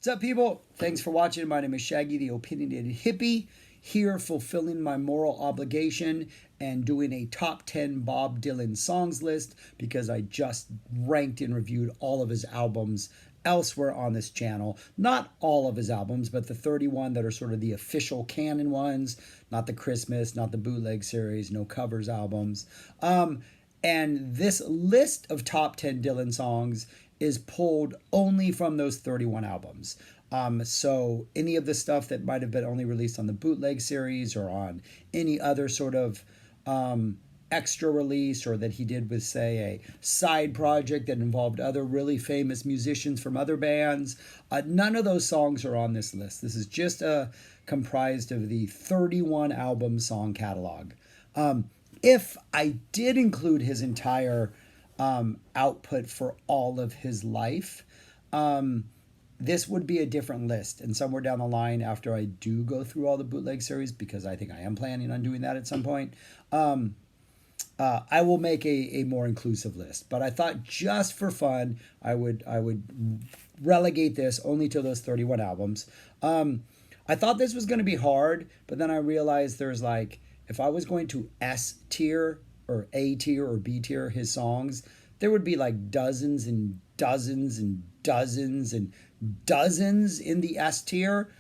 What's up, people? Thanks for watching. My name is Shaggy, the opinionated hippie, here fulfilling my moral obligation and doing a top 10 Bob Dylan songs list because I just ranked and reviewed all of his albums elsewhere on this channel. Not all of his albums, but the 31 that are sort of the official canon ones, not the Christmas, not the bootleg series, no covers albums. And this list of top 10 Dylan songs is pulled only from those 31 albums. So any of the stuff that might have been only released on the bootleg series or on any other sort of extra release, or that he did with, say, a side project that involved other really famous musicians from other bands, none of those songs are on this list. This is just comprised of the 31 album song catalog. If I did include his entire output for all of his life, this would be a different list. And somewhere down the line, after I do go through all the bootleg series, because I think I am planning on doing that at some point, I will make a more inclusive list. But I thought, just for fun, I would relegate this only to those 31 albums. I thought this was going to be hard, but then I realized there's like, if I was going to S tier or A tier or B tier his songs, there would be like dozens and dozens and dozens and dozens in the S tier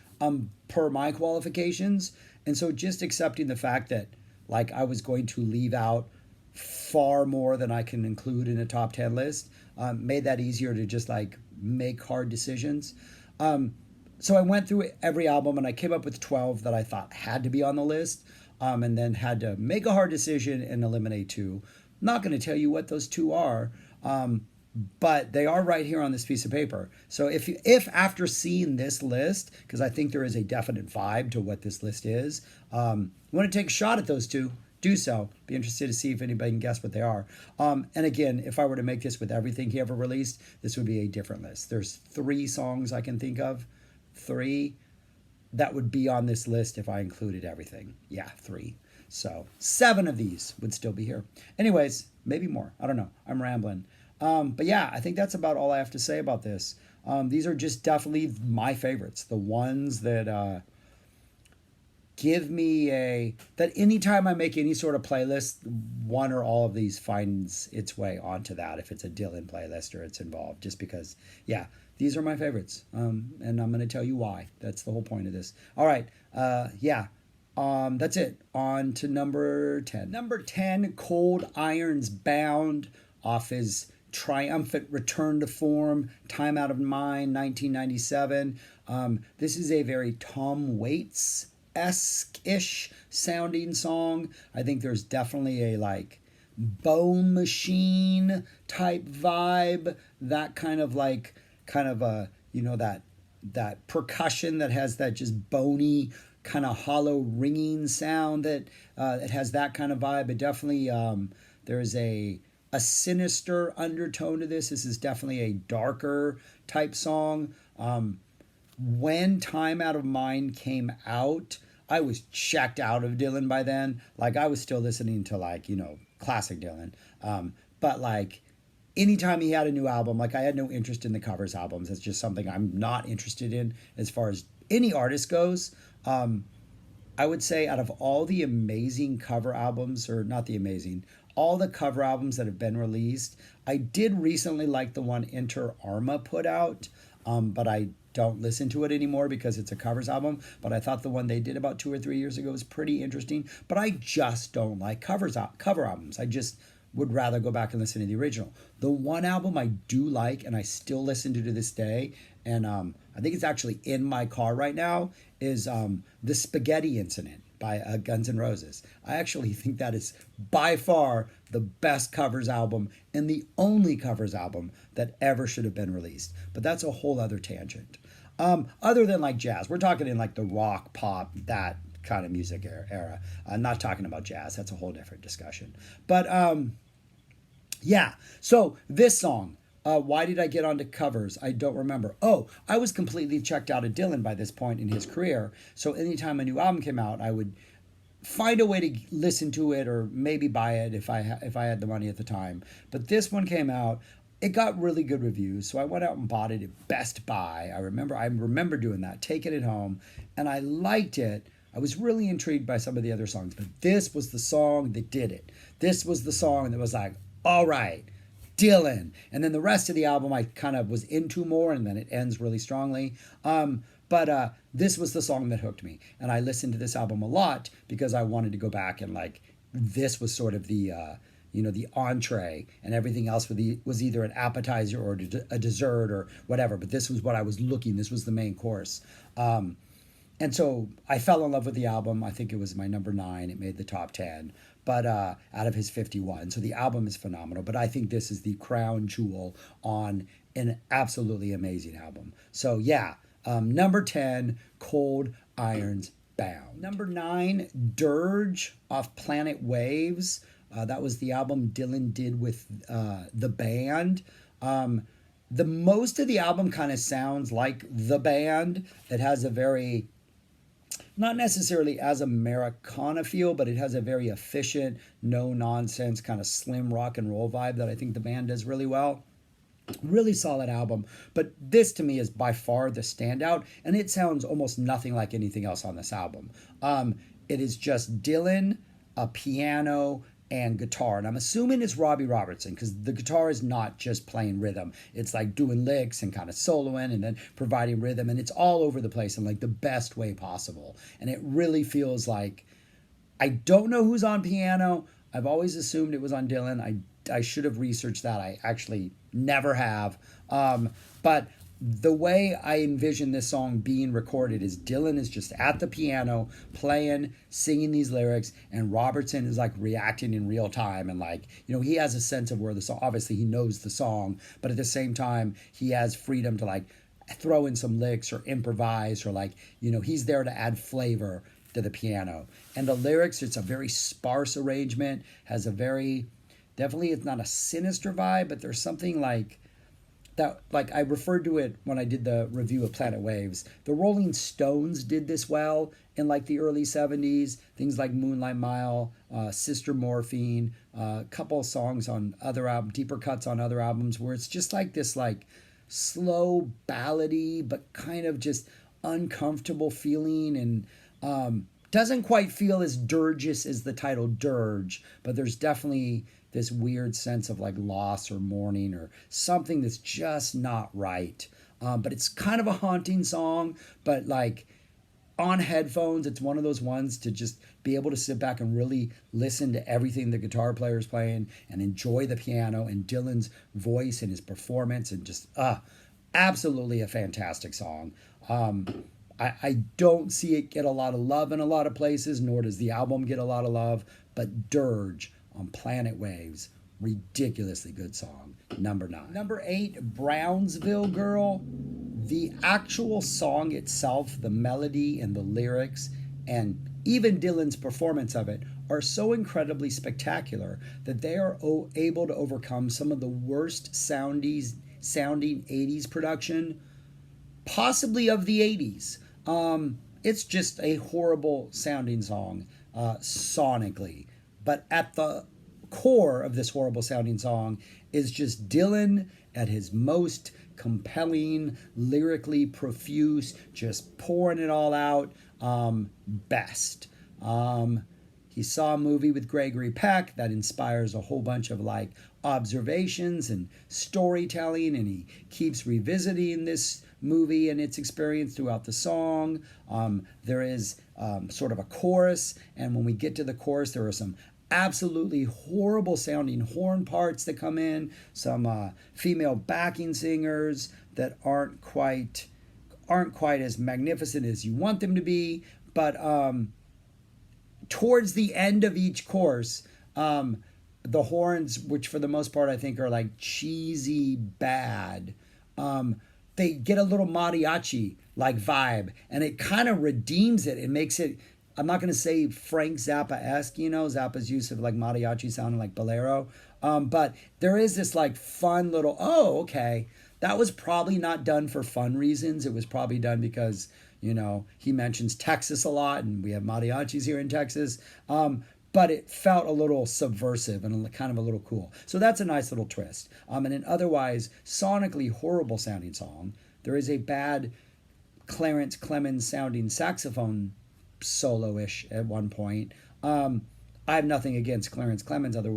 per my qualifications. And so just accepting the fact that like I was going to leave out far more than I can include in a top 10 list made that easier to just like make hard decisions. So I went through every album and I came up with 12 that I thought had to be on the list, and then had to make a hard decision and eliminate two. Not going to tell you what those two are, but they are right here on this piece of paper. So if after seeing this list, because I think there is a definite vibe to what this list is, you want to take a shot at those two, do so. Be interested to see if anybody can guess what they are. And again, if I were to make this with everything he ever released, this would be a different list. There's 3 songs I can think of. 3 that would be on this list if I included everything. Yeah, 3. So 7 of these would still be here. Anyways, maybe more. I don't know. I'm rambling. But yeah, I think that's about all I have to say about this. These are just definitely my favorites. The ones that give me that anytime I make any sort of playlist, one or all of these finds its way onto that, if it's a Dylan playlist or it's involved, just because, yeah, these are my favorites. And I'm going to tell you why. That's the whole point of this. All right. Yeah. That's it. On to number 10. Number 10, Cold Irons Bound, off his triumphant return to form, Time Out of Mind, 1997. This is a very Tom Waits-esque-ish sounding song. I think there's definitely a like Bone Machine type vibe, that kind of a, that percussion that has that just bony kind of hollow ringing sound that it has that kind of vibe. But definitely there's a sinister undertone to this. This is definitely a darker type song. When Time Out of Mind came out, I was checked out of Dylan by then. Like, I was still listening to classic Dylan. But like anytime he had a new album, like, I had no interest in the covers albums. That's just something I'm not interested in as far as any artist goes. I would say out of all the amazing cover albums, or not the amazing, all the cover albums that have been released, I did recently like the one Enter Arma put out, but I don't listen to it anymore because it's a covers album. But I thought the one they did about 2 or 3 years ago was pretty interesting. But I just don't like cover albums. I just would rather go back and listen to the original. The one album I do like, and I still listen to this day, and I think it's actually in my car right now, is The Spaghetti Incident by Guns N' Roses. I actually think that is by far the best covers album and the only covers album that ever should have been released. But that's a whole other tangent. Other than like jazz, we're talking in like the rock, pop, that kind of music era. I'm not talking about jazz. That's a whole different discussion. But yeah, so this song, why did I get onto covers? I don't remember. Oh, I was completely checked out of Dylan by this point in his career. So anytime a new album came out, I would find a way to listen to it or maybe buy it if I had the money at the time. But this one came out. it got really good reviews, so I went out and bought it at Best Buy. I remember doing that, taking it home, and I liked it. I was really intrigued by some of the other songs, but this was the song that did it. This was the song that was like, all right, Dylan. And then the rest of the album I kind of was into more, and then it ends really strongly. But this was the song that hooked me, and I listened to this album a lot because I wanted to go back and like this was sort of the the entree, and everything else was either an appetizer or a dessert or whatever. But this was what I was looking. This was the main course. And so I fell in love with the album. I think it was my number 9. It made the top 10, but out of his 51. So the album is phenomenal. But I think this is the crown jewel on an absolutely amazing album. So yeah, number 10, Cold Irons Bound. Number 9, Dirge off Planet Waves. That was the album Dylan did with the band. The most of the album kind of sounds like the band. It has a very, not necessarily as Americana feel, but it has a very efficient, no nonsense kind of slim rock and roll vibe that I think the band does really well. Really solid album, but this to me is by far the standout, and it sounds almost nothing like anything else on this album. It is just Dylan, a piano, and guitar, and I'm assuming it's Robbie Robertson because the guitar is not just playing rhythm. It's like doing licks and kind of soloing and then providing rhythm, and it's all over the place in like the best way possible. And it really feels like, I don't know who's on piano. I've always assumed it was on Dylan. I should have researched that. I actually never have. But the way I envision this song being recorded is Dylan is just at the piano playing, singing these lyrics, and Robertson is like reacting in real time. And like, he has a sense of where the song, obviously he knows the song, but at the same time, he has freedom to like throw in some licks or improvise, or like, he's there to add flavor to the piano. And the lyrics, it's a very sparse arrangement, has a very, definitely it's not a sinister vibe, but there's something like that, like I referred to it when I did the review of Planet Waves. The Rolling Stones did this well in like the early 70s. Things like Moonlight Mile, Sister Morphine, a couple of songs on other albums, deeper cuts on other albums, where it's just like this like slow ballady, but kind of just uncomfortable feeling, and doesn't quite feel as dirgeous as the title Dirge, but there's definitely this weird sense of like loss or mourning or something that's just not right. But it's kind of a haunting song, but like on headphones, it's one of those ones to just be able to sit back and really listen to everything the guitar player is playing and enjoy the piano and Dylan's voice and his performance, and just absolutely a fantastic song. I don't see it get a lot of love in a lot of places, nor does the album get a lot of love, but Dirge on Planet Waves, ridiculously good song. Number 9. Number 8, Brownsville Girl. The actual song itself, the melody and the lyrics, and even Dylan's performance of it are so incredibly spectacular that they are able to overcome some of the worst sounding 80s production, possibly of the 80s. It's just a horrible sounding song sonically. But at the core of this horrible sounding song is just Dylan at his most compelling, lyrically profuse, just pouring it all out, best. He saw a movie with Gregory Peck that inspires a whole bunch of like observations and storytelling, and he keeps revisiting this movie and its experience throughout the song. There is sort of a chorus, and when we get to the chorus, there are some absolutely horrible sounding horn parts that come in, some female backing singers that aren't quite as magnificent as you want them to be, but towards the end of each course, the horns, which for the most part I think are like cheesy bad, they get a little mariachi like vibe, and it kind of redeems it. It makes it, I'm not going to say Frank Zappa-esque, Zappa's use of like mariachi sounding like bolero, but there is this like fun little, okay, that was probably not done for fun reasons. It was probably done because, he mentions Texas a lot, and we have mariachis here in Texas. but it felt a little subversive and kind of a little cool. So that's a nice little twist. And an otherwise sonically horrible sounding song, there is a bad Clarence Clemens sounding saxophone solo-ish at one point. I have nothing against Clarence Clemens other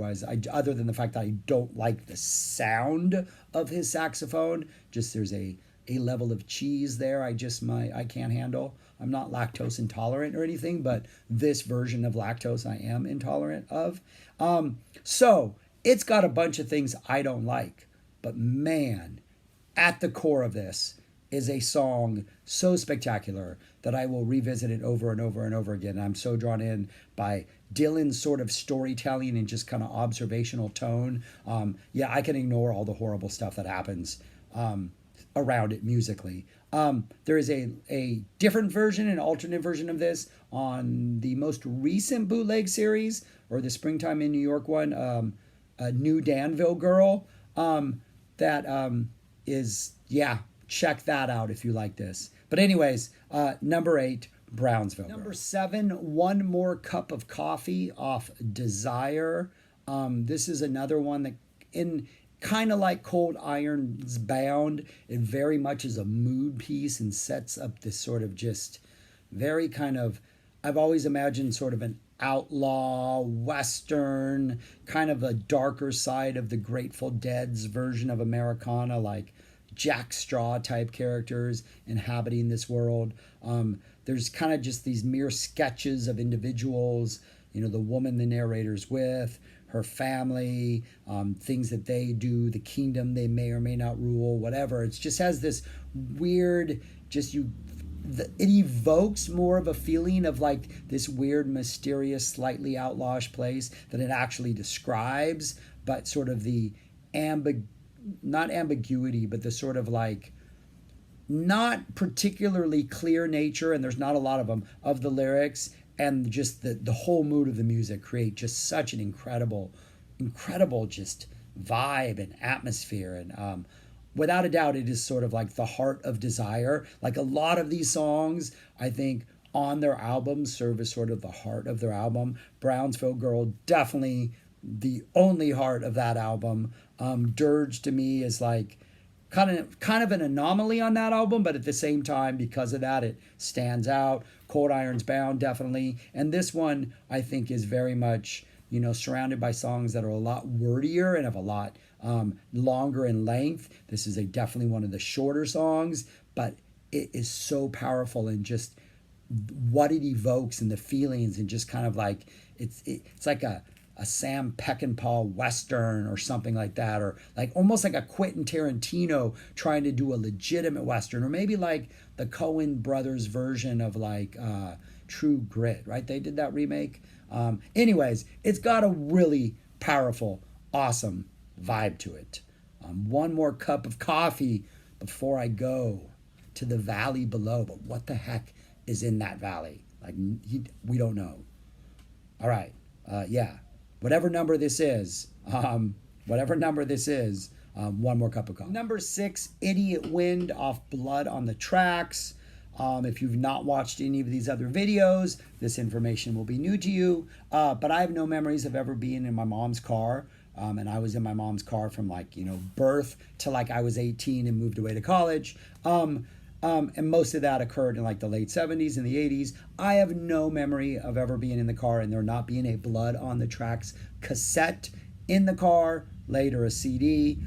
than the fact that I don't like the sound of his saxophone. Just there's a level of cheese there I can't handle. I'm not lactose intolerant or anything, but this version of lactose I am intolerant of. So it's got a bunch of things I don't like, but man, at the core of this is a song so spectacular that I will revisit it over and over and over again. I'm so drawn in by Dylan's sort of storytelling and just kind of observational tone. Yeah, I can ignore all the horrible stuff that happens around it musically. There is a different version, an alternate version of this on the most recent bootleg series, or the Springtime in New York one, New Danville Girl. That is, yeah, check that out if you like this. But anyways, number 8, Brownsville Girl. Number 7, One More Cup of Coffee off Desire. This is another one that, in kind of like Cold Iron's Bound, it very much is a mood piece and sets up this sort of just very kind of, I've always imagined sort of an outlaw western, kind of a darker side of the Grateful Dead's version of Americana, like Jack Straw type characters inhabiting this world. There's kind of just these mere sketches of individuals, the woman the narrator's with, her family, things that they do, the kingdom they may or may not rule, whatever. It just has this weird, it evokes more of a feeling of like this weird, mysterious, slightly outlawish place than it actually describes, but sort of the not ambiguity, but the sort of like not particularly clear nature, and there's not a lot of them, of the lyrics, and just the whole mood of the music create just such an incredible just vibe and atmosphere. And without a doubt, it is sort of like the heart of Desire. Like a lot of these songs, I think, on their albums serve as sort of the heart of their album. Brownsville Girl, definitely the only heart of that album. Dirge to me is like kind of an anomaly on that album, but at the same time, because of that, it stands out. Cold Iron's Bound, definitely. And this one, I think, is very much, surrounded by songs that are a lot wordier and have a lot longer in length. This is definitely one of the shorter songs, but it is so powerful in just what it evokes and the feelings, and just kind of like, it's like a Sam Peckinpah Western or something like that, or like almost like a Quentin Tarantino trying to do a legitimate Western, or maybe like the Coen brothers version of like True Grit, right? They did that remake. Anyways, it's got a really powerful, awesome vibe to it. One more cup of coffee before I go to the valley below. But what the heck is in that valley? Like, we don't know. All right. Yeah. Whatever number this is, one more cup of coffee. Number 6, Idiot Wind off Blood on the Tracks. If you've not watched any of these other videos, this information will be new to you. But I have no memories of ever being in my mom's car. And I was in my mom's car from birth till I was 18 and moved away to college. And most of that occurred in the late 70s and the 80s. I have no memory of ever being in the car and there not being a Blood on the Tracks cassette in the car, later a CD.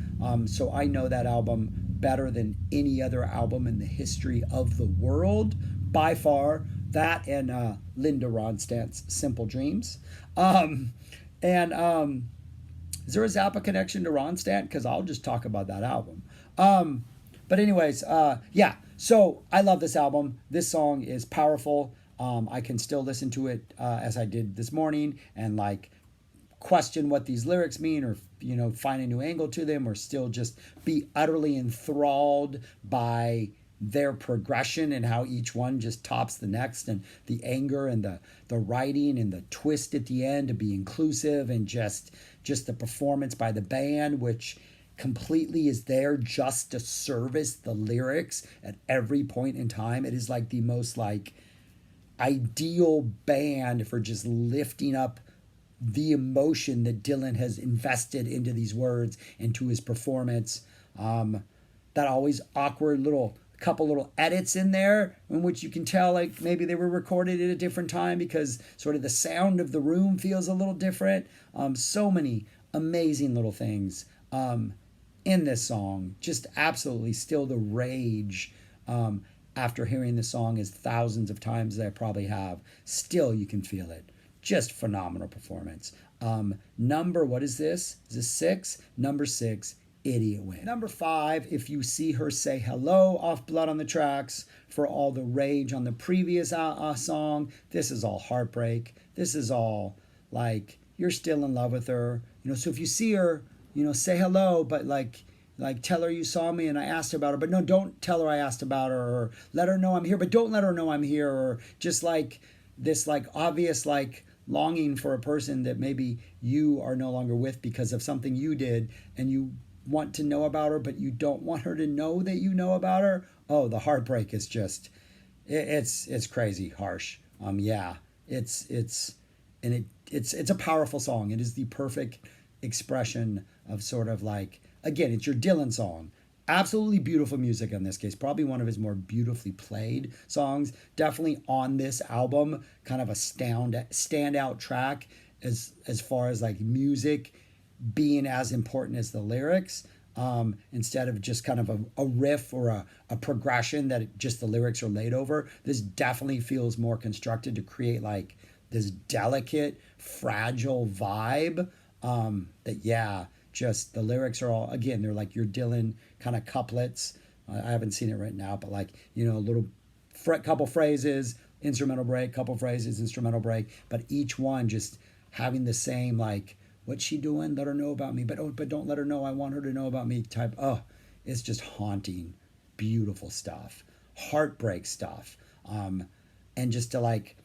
So I know that album better than any other album in the history of the world, by far. That and Linda Ronstadt's Simple Dreams. Is there a Zappa connection to Ronstadt? Because I'll just talk about that album. But anyways, yeah. So I love this album. This song is powerful. I can still listen to it as I did this morning and question what these lyrics mean, or find a new angle to them, or still just be utterly enthralled by their progression and how each one just tops the next, and the anger and the writing and the twist at the end to be inclusive, and just the performance by the band, which completely is there just to service the lyrics at every point in time. It is the most ideal band for just lifting up the emotion that Dylan has invested into these words and to his performance. That always awkward little couple little edits in there in which you can tell like maybe they were recorded at a different time because sort of the sound of the room feels a little different. So many amazing little things in this song. Just absolutely still the rage after hearing the song as thousands of times as I probably have. Still, you can feel it. Just phenomenal performance. Number, what is this? Is this 6? Number 6, Idiot Win. Number 5, If You See Her Say Hello, off Blood on the Tracks. For all the rage on the previous song, this is all heartbreak. This is all like you're still in love with her. So if you see her, say hello, but like tell her you saw me and I asked about her, but no, don't tell her I asked about her, or let her know I'm here, but don't let her know I'm here, or just like this like obvious like longing for a person that maybe you are no longer with because of something you did, and you want to know about her, but you don't want her to know that you know about her. Oh, the heartbreak is just, it's crazy harsh. Yeah, it's a powerful song. It is the perfect expression of sort of like, again, it's your Dylan song. Absolutely beautiful music in this case. Probably one of his more beautifully played songs. Definitely on this album, kind of a standout track as far as like music being as important as the lyrics. Instead of just kind of a riff or a progression that just the lyrics are laid over. This definitely feels more constructed to create like this delicate, fragile vibe. That yeah, just the lyrics are all, again, they're like your Dylan kind of couplets. I haven't seen it right now, but like, a little couple phrases, instrumental break, couple phrases, instrumental break, but each one just having the same like, what's she doing? Let her know about me, but don't let her know I want her to know about me type. Oh, it's just haunting, beautiful stuff, heartbreak stuff. And just to like,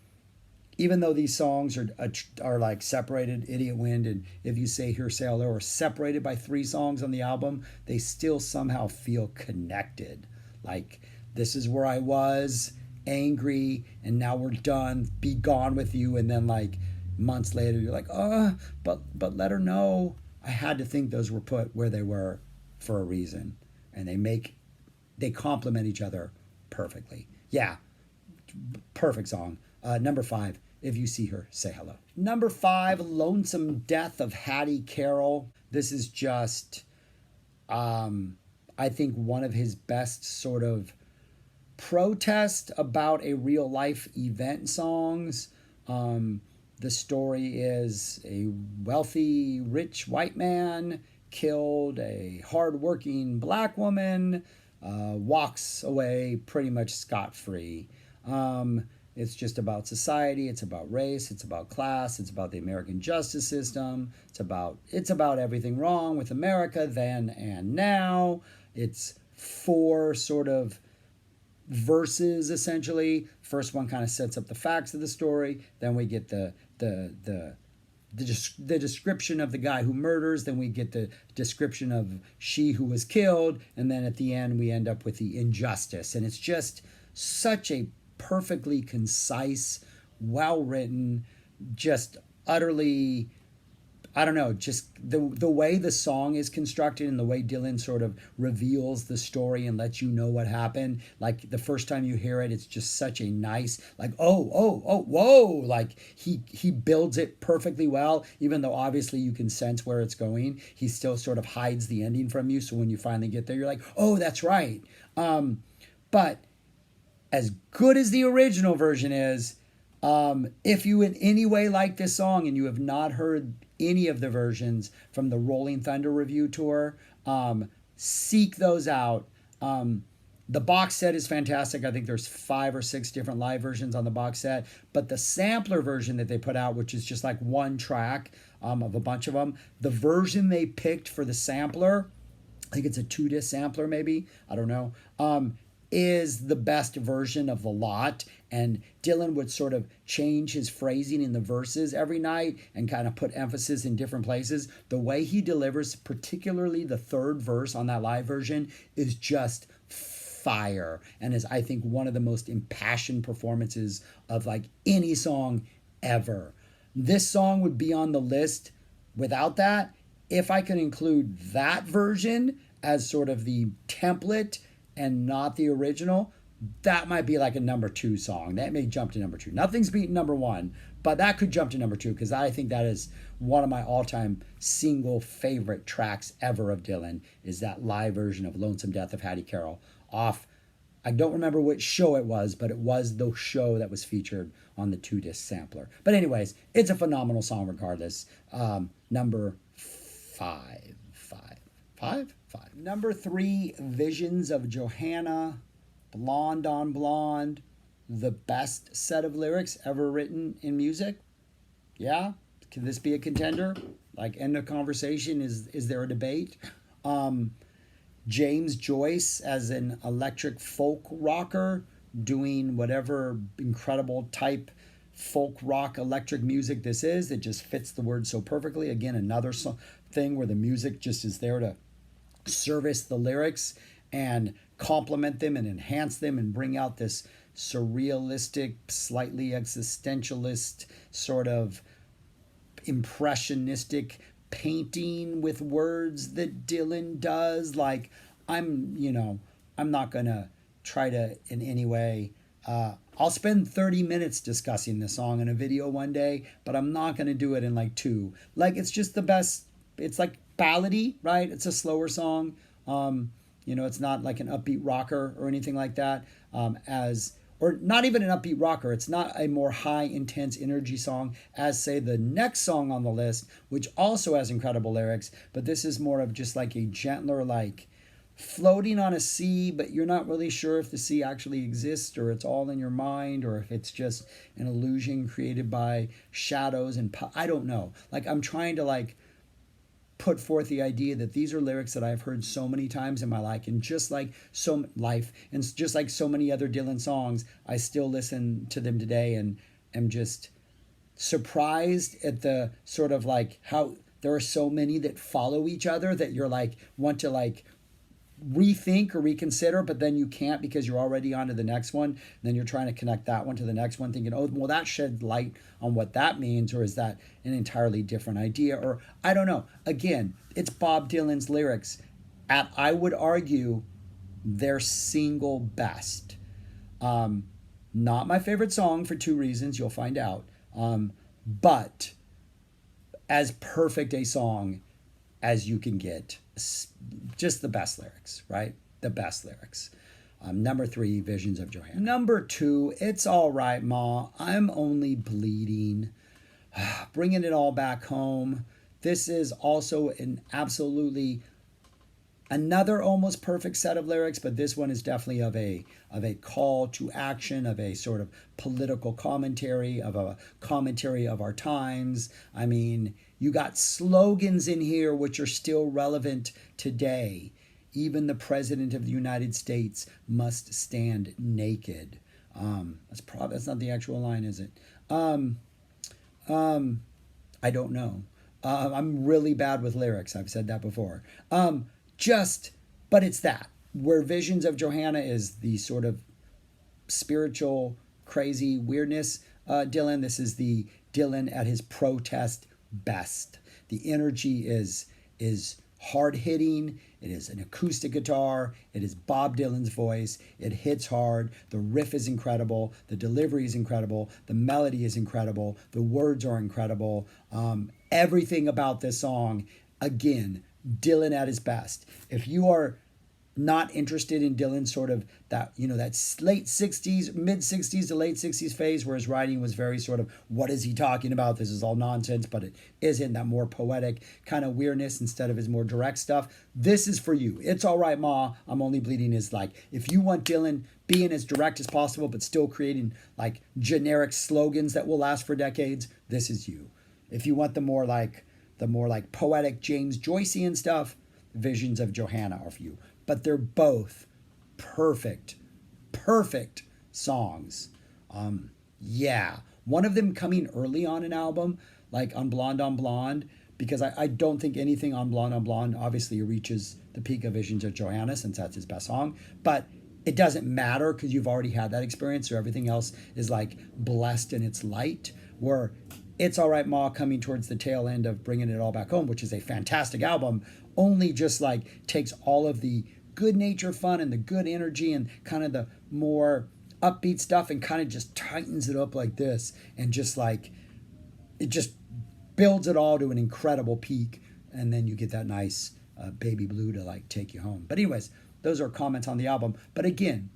even though these songs are like separated, Idiot Wind and If You Say Here Say Hello are separated by 3 songs on the album, they still somehow feel connected. Like, this is where I was, angry, and now we're done, be gone with you, and then like months later you're like, but let her know. I had to think those were put where they were for a reason, and they complement each other perfectly. Yeah, perfect song. Number 5, If You See Her Say Hello. Number 5, Lonesome Death of Hattie, Carroll. This is just I think one of his best sort of protest about a real life event songs. The story is a wealthy, rich white man killed a hardworking black woman, walks away pretty much scot-free. It's just about society. It's about race. It's about class. It's about the American justice system. It's about everything wrong with America then and now. It's 4 sort of verses essentially. First one kind of sets up the facts of the story. Then we get the description of the guy who murders. Then we get the description of she who was killed. And then at the end we end up with the injustice. And it's just such a perfectly concise, well written, just utterly, I don't know, just the way the song is constructed and the way Dylan sort of reveals the story and lets you know what happened. Like the first time you hear it, it's just such a nice, like, whoa. Like he builds it perfectly well, even though obviously you can sense where it's going. He still sort of hides the ending from you. So when you finally get there, you're like, oh, that's right. But as good as the original version is, if you in any way like this song and you have not heard any of the versions from the Rolling Thunder review tour, seek those out. The box set is fantastic. I think there's 5 or 6 different live versions on the box set, but the sampler version that they put out, which is just like one track of a bunch of them, the version they picked for the sampler, I think it's a 2-disc sampler maybe, I don't know, is the best version of the lot. And Dylan would sort of change his phrasing in the verses every night and kind of put emphasis in different places. The way he delivers, particularly the 3rd verse on that live version, is just fire, and is, I think, one of the most impassioned performances of like any song ever. This song would be on the list without that. If I could include that version as sort of the template and not the original, that might be like a number two song. That may jump to number two. Nothing's beating number one, but that could jump to number two because I think that is one of my all-time single favorite tracks ever of Dylan is that live version of Lonesome Death of Hattie Carroll off. I don't remember which show it was, but it was the show that was featured on the 2-disc sampler. But anyways, it's a phenomenal song regardless. Number five. Number 3, Visions of Johanna, Blonde on Blonde, the best set of lyrics ever written in music. Yeah? Can this be a contender? Like, end of conversation? Is there a debate? James Joyce as an electric folk rocker doing whatever incredible type folk rock electric music this is. It just fits the word so perfectly. Again, another thing where the music just is there to service the lyrics and complement them and enhance them and bring out this surrealistic, slightly existentialist sort of impressionistic painting with words that Dylan does. Like, I'm not gonna try to in any way I'll spend 30 minutes discussing this song in a video one day, but I'm not gonna do it in like 2. Like, it's just the best. It's like ballady, right? It's a slower song. It's not like an upbeat rocker or anything like that. Or not even an upbeat rocker. It's not a more high, intense energy song as, say, the next song on the list, which also has incredible lyrics, but this is more of just like a gentler, like floating on a sea, but you're not really sure if the sea actually exists or it's all in your mind or if it's just an illusion created by shadows and I don't know. Like, I'm trying to like put forth the idea that these are lyrics that I've heard so many times in my life, and just like so many other Dylan songs, I still listen to them today and am just surprised at the sort of like how there are so many that follow each other that you're like want to like rethink or reconsider, but then you can't because you're already on to the next one. And then you're trying to connect that one to the next one, thinking, oh, well, that shed light on what that means, or is that an entirely different idea? Or I don't know. Again, it's Bob Dylan's lyrics. I would argue their single best. Not my favorite song for 2 reasons, you'll find out. But as perfect a song as you can get. Just the best lyrics, right? The best lyrics. Number 3, Visions of Johanna. Number 2, It's All Right, Ma, I'm Only Bleeding. Bringing it all back home. This is also an absolutely another almost perfect set of lyrics, but this one is definitely of a call to action, of a sort of political commentary, of a commentary of our times. I mean, you got slogans in here which are still relevant today. Even the President of the United States must stand naked. That's not the actual line, is it? I don't know. I'm really bad with lyrics. I've said that before. But it's that. Where Visions of Johanna is the sort of spiritual, crazy weirdness Dylan. This is the Dylan at his protest best. The energy is hard hitting. It is an acoustic guitar. It is Bob Dylan's voice. It hits hard. The riff is incredible. The delivery is incredible. The melody is incredible. The words are incredible. Everything about this song, again, Dylan at his best. If you are not interested in Dylan's sort of that late 60s, mid 60s to late 60s phase where his writing was very sort of, what is he talking about? This is all nonsense, but it isn't, that more poetic kind of weirdness instead of his more direct stuff. This is for you. It's All Right, Ma, I'm Only Bleeding is like, if you want Dylan being as direct as possible, but still creating like generic slogans that will last for decades, this is you. If you want the more like poetic James Joycean stuff, Visions of Johanna are for you. But they're both perfect songs. One of them coming early on an album, like on Blonde, because I don't think anything on Blonde obviously reaches the peak of Visions of Johanna, since that's his best song. But it doesn't matter because you've already had that experience, so everything else is like blessed in its light. Where It's All Right Ma coming towards the tail end of Bringing It All Back Home, which is a fantastic album, only just like takes all of the good nature fun and the good energy and kind of the more upbeat stuff and kind of just tightens it up like this and just like it just builds it all to an incredible peak, and then you get that nice baby blue to like take you home. But anyways, those are comments on the album. But again,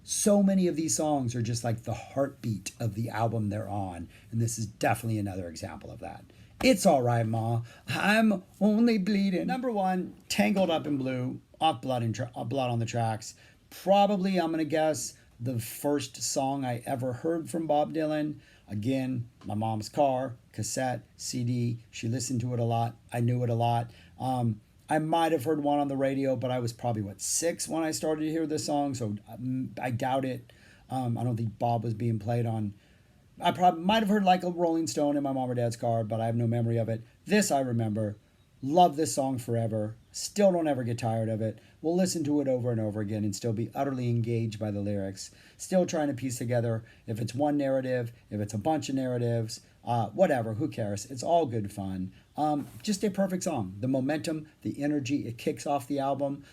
so many of these songs are just like the heartbeat of the album they're on, and this is definitely another example of that. It's All Right Ma, I'm Only Bleeding. Number one, Tangled Up in Blue, off Blood on the Tracks. Probably, I'm gonna guess, the first song I ever heard from Bob Dylan. Again, my mom's car, cassette, CD. She listened to it a lot. I knew it a lot. I might have heard one on the radio, but I was probably, 6 when I started to hear this song, so I doubt it. I don't think Bob was being played on. I probably might have heard like a Rolling Stone in my mom or dad's car, but I have no memory of it. This I remember. Love this song forever. Still don't ever get tired of it. We'll listen to it over and over again and still be utterly engaged by the lyrics. Still trying to piece together if it's one narrative, if it's a bunch of narratives, whatever, who cares? It's all good fun. Just a perfect song. The momentum, the energy, it kicks off the album.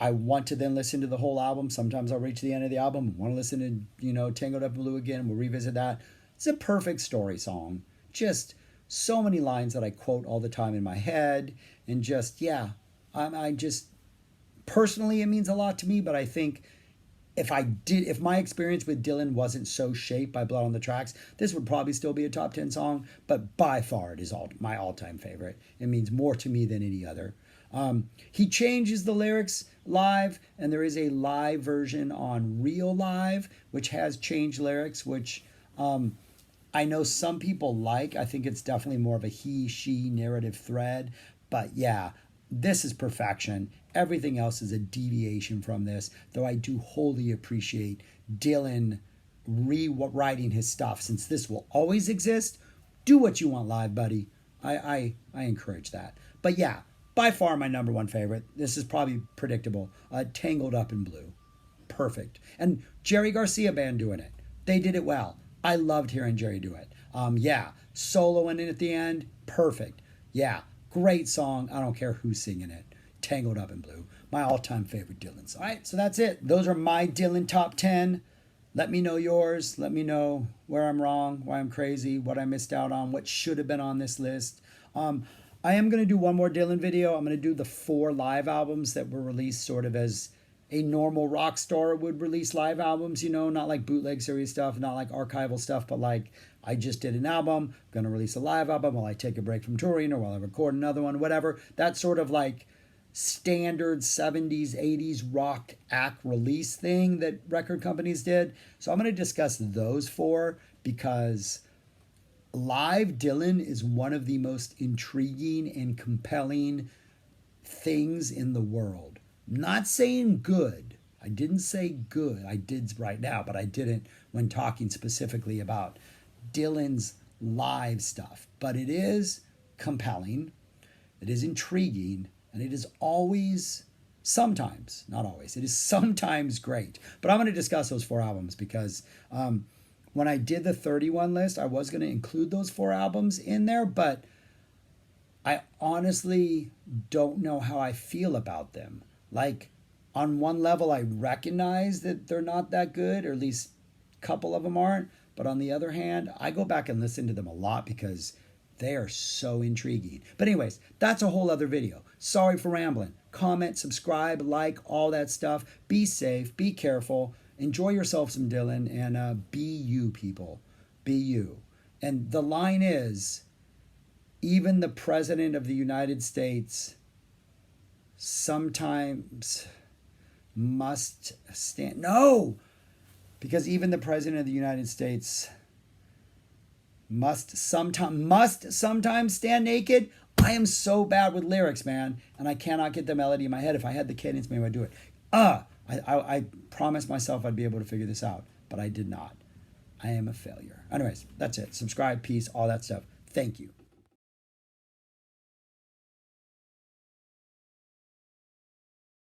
I want to then listen to the whole album. Sometimes I'll reach the end of the album and want to listen to, Tangled Up in Blue again. We'll revisit that. It's a perfect story song. Just so many lines that I quote all the time in my head. And just, yeah, I just, personally, it means a lot to me. But I think if my experience with Dylan wasn't so shaped by Blood on the Tracks, this would probably still be a top 10 song. But by far, it is my all-time favorite. It means more to me than any other. He changes the lyrics live, and there is a live version on Real Live, which has changed lyrics, which I know some people like. I think it's definitely more of a he-she narrative thread. But yeah, this is perfection. Everything else is a deviation from this, though I do wholly appreciate Dylan rewriting his stuff. Since this will always exist, do what you want live, buddy. I encourage that. But yeah, by far my number one favorite. This is probably predictable. Tangled Up in Blue. Perfect. And Jerry Garcia Band doing it. They did it well. I loved hearing Jerry do it. Yeah, soloing in at the end. Perfect. Yeah, great song. I don't care who's singing it. Tangled Up in Blue. My all-time favorite Dylan song. All right, so that's it. Those are my Dylan top 10. Let me know yours. Let me know where I'm wrong, why I'm crazy, what I missed out on, what should have been on this list. I am going to do one more Dylan video. I'm going to do the 4 live albums that were released sort of as a normal rock star would release live albums, not like bootleg series stuff, not like archival stuff, but like I just did an album, I'm going to release a live album while I take a break from touring or while I record another one, whatever. That sort of like standard 70s, 80s rock act release thing that record companies did. So I'm going to discuss those 4 because live Dylan is one of the most intriguing and compelling things in the world. Not saying good. I didn't say good. I did right now, but I didn't when talking specifically about Dylan's live stuff. But it is compelling. It is intriguing. And it is always, sometimes, not always, it is sometimes great. But I'm going to discuss those 4 albums because when I did the 31 list, I was going to include those 4 albums in there, but I honestly don't know how I feel about them. Like, on one level, I recognize that they're not that good, or at least a couple of them aren't. But on the other hand, I go back and listen to them a lot because they are so intriguing. But anyways, that's a whole other video. Sorry for rambling. Comment, subscribe, like, all that stuff. Be safe, be careful. Enjoy yourself some Dylan, and be you, people. Be you. And the line is, even the President of the United States sometimes must stand. No! Because even the President of the United States must sometimes stand naked. I am so bad with lyrics, man, and I cannot get the melody in my head. If I had the cadence, maybe I'd do it. I promised myself I'd be able to figure this out, but I did not. I am a failure. Anyways, that's it. Subscribe, peace, all that stuff. Thank you.